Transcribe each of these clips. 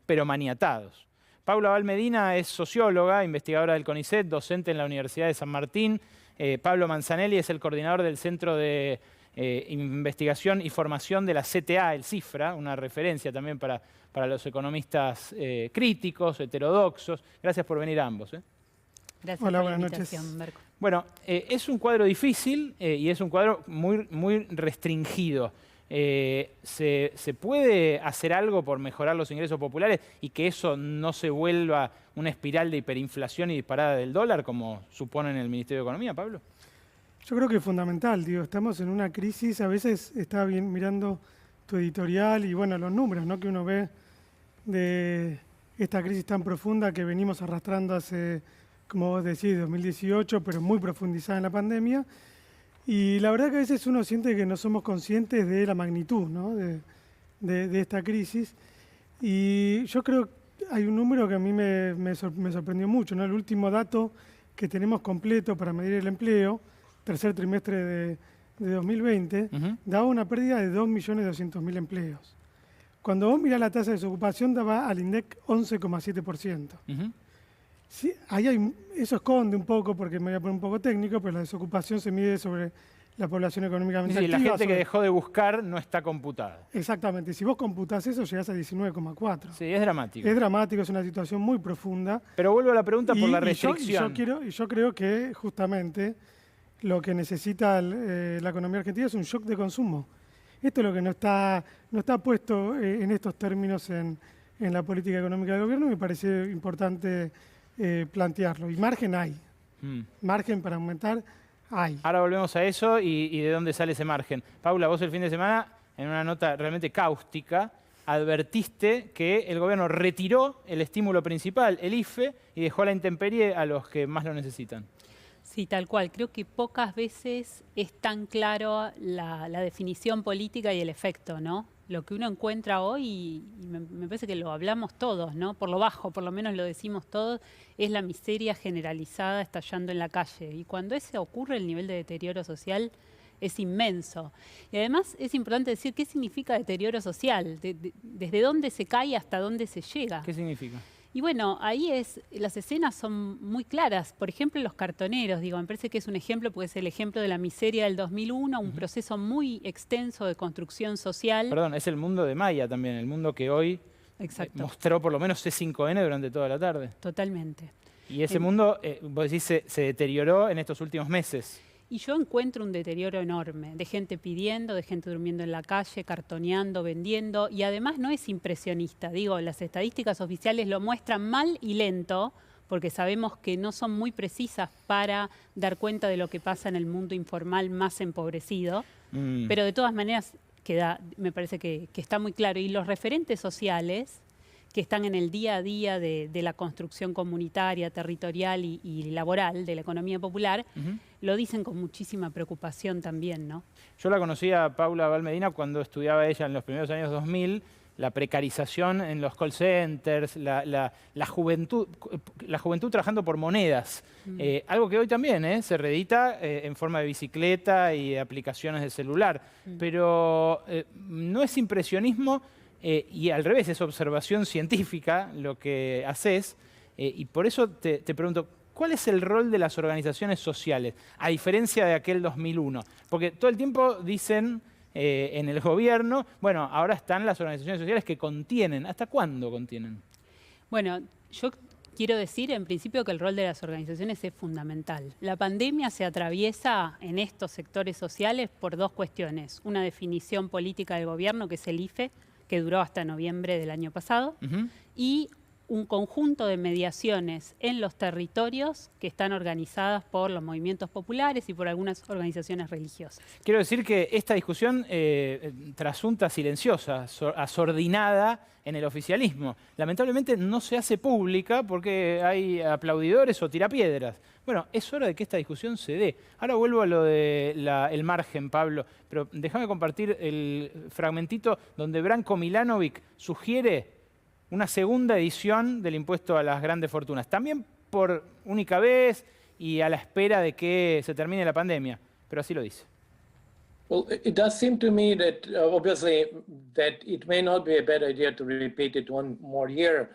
pero maniatados. Paula Valmedina es socióloga, investigadora del CONICET, docente en la Universidad de San Martín. Pablo Manzanelli es el coordinador del Centro de Investigación y Formación de la CTA, el CIFRA, una referencia también para los economistas críticos, heterodoxos. Gracias por venir a ambos. Gracias. Hola, por la buenas invitación, noches. Marco. Bueno, es un cuadro difícil y es un cuadro muy restringido. ¿Se puede hacer algo por mejorar los ingresos populares y que eso no se vuelva una espiral de hiperinflación y disparada del dólar, como suponen el Ministerio de Economía, Pablo? Yo creo que es fundamental, digo, estamos en una crisis, a veces estaba bien mirando tu editorial y bueno, los números, ¿no?, que uno ve de esta crisis tan profunda que venimos arrastrando hace, como vos decís, 2018, pero muy profundizada en la pandemia. Y la verdad que a veces uno siente que no somos conscientes de la magnitud, ¿no?, de esta crisis. Y yo creo que hay un número que a mí me sorprendió mucho, ¿no? El último dato que tenemos completo para medir el empleo, tercer trimestre de 2020, daba una pérdida de 2.200.000 empleos. Cuando vos mirás la tasa de desocupación, daba al INDEC 11,7%. Sí, eso esconde un poco, porque me voy a poner un poco técnico, pero la desocupación se mide sobre la población económicamente activa. La gente que dejó de buscar no está computada. Exactamente. Si vos computás eso, llegás a 19,4. Sí, es dramático. Es dramático, es una situación muy profunda. Pero vuelvo a la pregunta por la restricción. Yo creo que justamente lo que necesita la economía argentina es un shock de consumo. Esto es lo que no está puesto en estos términos en la política económica del gobierno, y me parece importante plantearlo. Y margen hay. Margen para aumentar hay. Ahora volvemos a eso y de dónde sale ese margen. Paula, vos el fin de semana, en una nota realmente cáustica, advertiste que el gobierno retiró el estímulo principal, el IFE, y dejó a la intemperie a los que más lo necesitan. Sí, tal cual. Creo que pocas veces es tan claro la definición política y el efecto, ¿no? Lo que uno encuentra hoy, y me parece que lo hablamos todos, ¿no? Por lo bajo, por lo menos lo decimos todos, es la miseria generalizada estallando en la calle. Y cuando eso ocurre, el nivel de deterioro social es inmenso. Y además es importante decir qué significa deterioro social, desde dónde se cae hasta dónde se llega. ¿Qué significa? Y bueno, las escenas son muy claras. Por ejemplo, los cartoneros, me parece que es un ejemplo, porque es el ejemplo de la miseria del 2001, un proceso muy extenso de construcción social. Perdón, es el mundo de Maya también, el mundo que hoy mostró por lo menos C5N durante toda la tarde. Totalmente. Y ese mundo, vos decís, se deterioró en estos últimos meses. Y yo encuentro un deterioro enorme, de gente pidiendo, de gente durmiendo en la calle, cartoneando, vendiendo, y además no es impresionista. Las estadísticas oficiales lo muestran mal y lento, porque sabemos que no son muy precisas para dar cuenta de lo que pasa en el mundo informal más empobrecido, pero de todas maneras me parece que está muy claro. Y los referentes sociales que están en el día a día de la construcción comunitaria, territorial y laboral de la economía popular, lo dicen con muchísima preocupación también, ¿no? Yo la conocí a Paula Valmedina cuando estudiaba ella en los primeros años 2000, la precarización en los call centers, la juventud trabajando por monedas. Algo que hoy también se reedita en forma de bicicleta y de aplicaciones de celular. Pero no es impresionismo, y al revés, es observación científica lo que haces. Y por eso te pregunto, ¿cuál es el rol de las organizaciones sociales, a diferencia de aquel 2001? Porque todo el tiempo dicen en el gobierno, bueno, ahora están las organizaciones sociales que contienen. ¿Hasta cuándo contienen? Bueno, yo quiero decir en principio que el rol de las organizaciones es fundamental. La pandemia se atraviesa en estos sectores sociales por dos cuestiones. Una definición política del gobierno, que es el IFE, que duró hasta noviembre del año pasado, y un conjunto de mediaciones en los territorios que están organizadas por los movimientos populares y por algunas organizaciones religiosas. Quiero decir que esta discusión trasunta silenciosa, asordinada en el oficialismo. Lamentablemente no se hace pública porque hay aplaudidores o tirapiedras. Bueno, es hora de que esta discusión se dé. Ahora vuelvo a lo del margen, Pablo, pero déjame compartir el fragmentito donde Branko Milanovic sugiere una segunda edición del impuesto a las grandes fortunas. También por única vez y a la espera de que se termine la pandemia, pero así lo dice. Well, it does seem to me that obviously that it may not be a bad idea to repeat it one more year.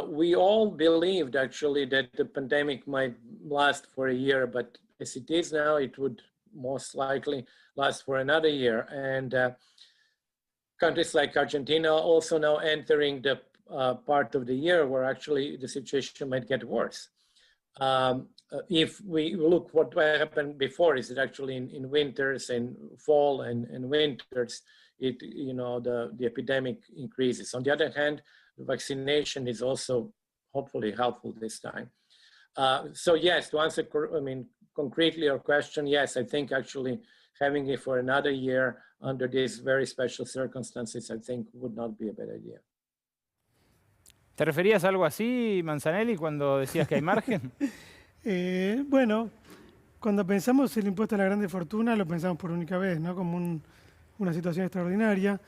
We all believed actually that the pandemic might last for a year, but as it is now, it would most likely last for another year. And countries like Argentina also now entering the part of the year where actually the situation might get worse. If we look what happened before, is it actually in winters and fall and winters, the epidemic increases. On the other hand, the vaccination is also hopefully helpful this time. So yes, to answer, concretely your question, yes, I think actually having it for another year under these very special circumstances, I think would not be a bad idea. ¿Te referías a algo así, Manzanelli, cuando decías que hay margen? Bueno, cuando pensamos el impuesto a la grande fortuna, lo pensamos por única vez, ¿no? Como una situación extraordinaria.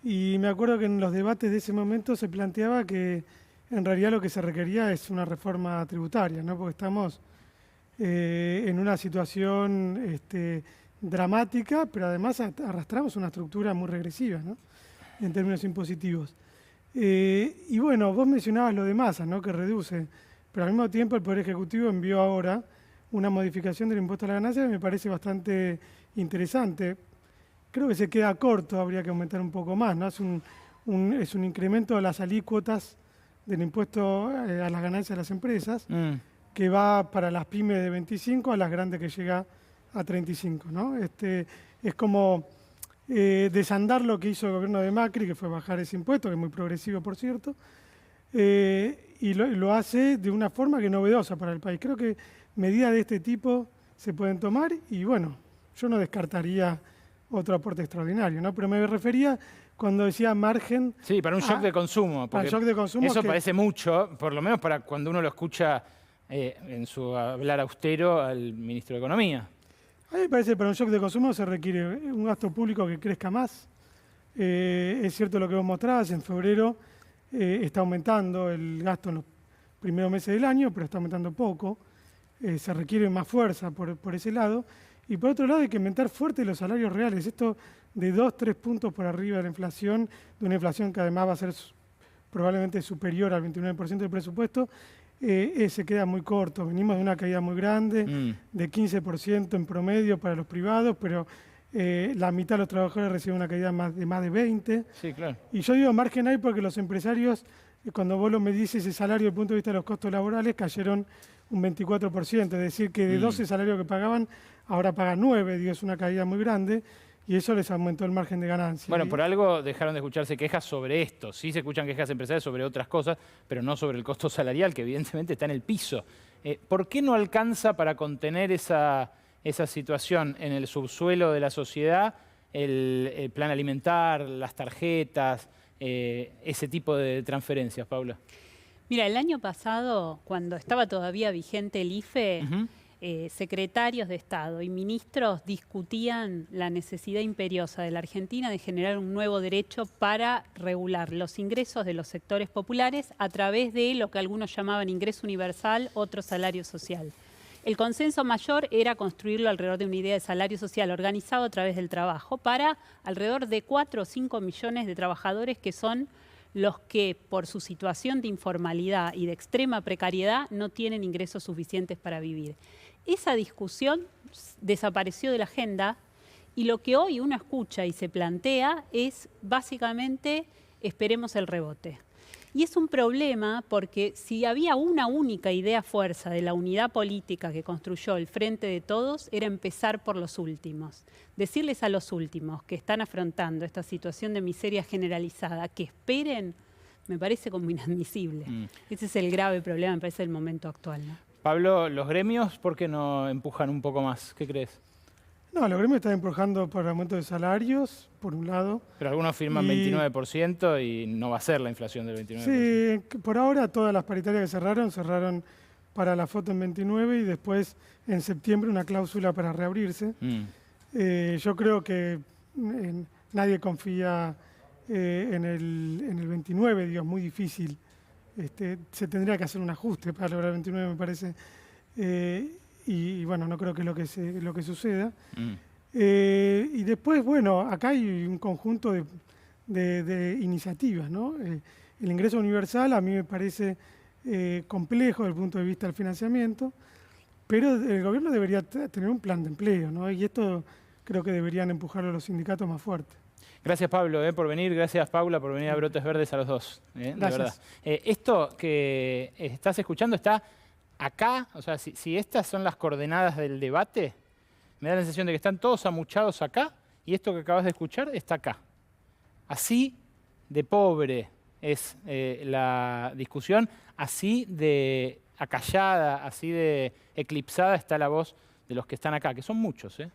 Y me acuerdo que en los debates de ese momento se planteaba que en realidad lo que se requería es una reforma tributaria, ¿no? Porque estamos en una situación dramática, pero además arrastramos una estructura muy regresiva, ¿no? En términos impositivos. Y bueno, vos mencionabas lo de Massa, ¿no? Que reduce, pero al mismo tiempo el Poder Ejecutivo envió ahora una modificación del impuesto a la ganancia que me parece bastante interesante. Creo que se queda corto, habría que aumentar un poco más, ¿no? Es un incremento de las alícuotas del impuesto a las ganancias de las empresas, que va para las pymes de 25 a las grandes que llega a 35, ¿no? Es como desandar lo que hizo el gobierno de Macri, que fue bajar ese impuesto, que es muy progresivo, por cierto, y lo hace de una forma que es novedosa para el país. Creo que medidas de este tipo se pueden tomar y, bueno, yo no descartaría otro aporte extraordinario, ¿no? Pero me refería cuando decía margen... Sí, para un shock de consumo. Para un shock de consumo. Eso parece mucho, por lo menos para cuando uno lo escucha en su hablar austero al ministro de Economía. A mí me parece que para un shock de consumo se requiere un gasto público que crezca más. Es cierto lo que vos mostrabas, en febrero está aumentando el gasto en los primeros meses del año, pero está aumentando poco. Se requiere más fuerza por ese lado. Y por otro lado hay que aumentar fuerte los salarios reales. Esto de 2-3 puntos por arriba de la inflación, de una inflación que además va a ser probablemente superior al 29% del presupuesto, se queda muy corto. Venimos de una caída muy grande, de 15% en promedio para los privados, pero la mitad de los trabajadores reciben una caída de más de 20%. Sí, claro. Y yo digo margen hay porque los empresarios, cuando vos lo medís ese salario desde el punto de vista de los costos laborales, cayeron un 24%. Es decir, que de 12 salarios que pagaban, ahora pagan 9, digo, es una caída muy grande. Y eso les aumentó el margen de ganancia. Bueno, por algo dejaron de escucharse quejas sobre esto. Sí se escuchan quejas empresariales sobre otras cosas, pero no sobre el costo salarial, que evidentemente está en el piso. ¿Por qué no alcanza para contener esa situación en el subsuelo de la sociedad el plan alimentar, las tarjetas, ese tipo de transferencias, Paula? Mira, el año pasado, cuando estaba todavía vigente el IFE, secretarios de Estado y ministros discutían la necesidad imperiosa de la Argentina de generar un nuevo derecho para regular los ingresos de los sectores populares a través de lo que algunos llamaban ingreso universal, otro salario social. El consenso mayor era construirlo alrededor de una idea de salario social organizado a través del trabajo para alrededor de 4 o 5 millones de trabajadores que son los que por su situación de informalidad y de extrema precariedad no tienen ingresos suficientes para vivir. Esa discusión desapareció de la agenda y lo que hoy uno escucha y se plantea es básicamente esperemos el rebote. Y es un problema porque si había una única idea fuerza de la unidad política que construyó el Frente de Todos era empezar por los últimos. Decirles a los últimos que están afrontando esta situación de miseria generalizada que esperen me parece como inadmisible. Ese es el grave problema, me parece, del momento actual, ¿no? Pablo, ¿los gremios por qué no empujan un poco más? ¿Qué crees? No, los gremios están empujando por aumento de salarios, por un lado. Pero algunos firman 29% y no va a ser la inflación del 29%. Sí, por ahora todas las paritarias que cerraron para la foto en 29 y después en septiembre una cláusula para reabrirse. Yo creo que nadie confía en el 29, digo, es muy difícil. Se tendría que hacer un ajuste para lograr el 29, me parece. Y bueno, no creo que es lo que suceda. Y después, bueno, acá hay un conjunto de iniciativas, ¿no? El ingreso universal a mí me parece complejo desde el punto de vista del financiamiento, pero el gobierno debería tener un plan de empleo, ¿no? Y esto creo que deberían empujarlo los sindicatos más fuerte. Gracias, Pablo, por venir. Gracias, Paula, por venir a Brotes Verdes a los dos. De Gracias. verdad. Esto que estás escuchando está acá. O sea, si estas son las coordenadas del debate, me da la sensación de que están todos amuchados acá y esto que acabas de escuchar está acá. Así de pobre es la discusión, así de acallada, así de eclipsada está la voz de los que están acá, que son muchos, ¿eh?